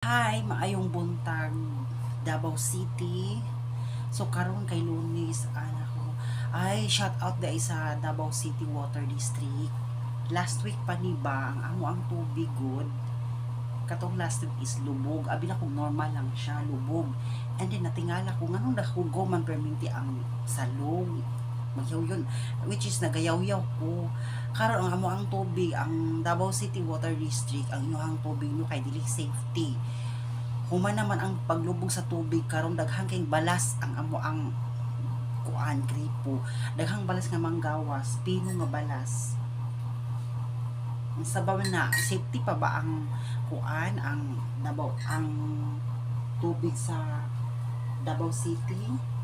Hi, maayong buntag Davao City. So karon kay Lunes anak ko. Ay, shout out dai sa Davao City Water District. Last week pa ni ba ang amo ang tubig good. Katong last week is lubog. Abi na kung normal lang siya, lubog. And then natingala ko nganong nahugo man perminti ang salong. Magyaw yun, which is nagayaw-yaw ko. Karon ang amo ang tubig, ang Davao City Water District, ang inyong tubig nyo kay dili safety. Human naman ang paglubog sa tubig karon daghang kay balas ang amo ang kuan gripo. Daghang balas nga manggawas, pino nga balas. Ang sabaw na safety pa ba ang kuan ang Davao ang tubig sa Davao City?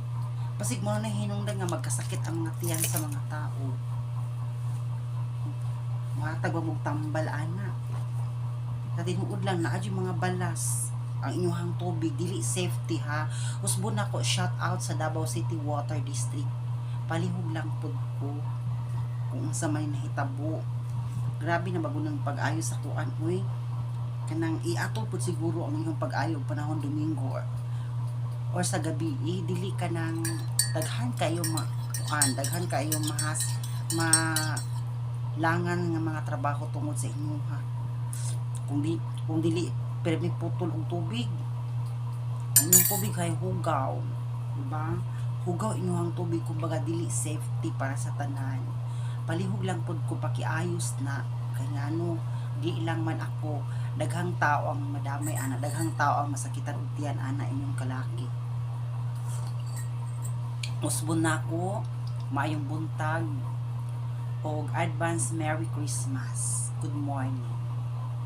Pasig mo na hinungdan nga magkasakit ang mga tiyan sa mga tao. Matag mong tambal ana. Sa tinuod lang na mga balas ang inyong tubig dili safety ha. Usbon nako shout out sa Davao City Water District. Palihog lang pud ko kung sa may nahitabo. Grabe na bago ng pag-ayo sa kuan uy. Kanang iato pud siguro ang inyong pag-ayo panahon Domingo or sa gabi dili ka nang daghan kayo daghan kayo langan nga mga trabaho tungod sa inyo ha. Kung dili pero may putol ang tubig, ang inyong tubig ay hugaw, diba? Hugaw inyong tubig, kumbaga dili safety para sa tanan. Palihog lang pod ko pakiayos na kaya di lang man ako daghang tao ang madamay ana, daghang tao ang masakitan og tiyan ana inyong kalaki. Usbon na ko, maayong buntag, og advance Merry Christmas. Good morning.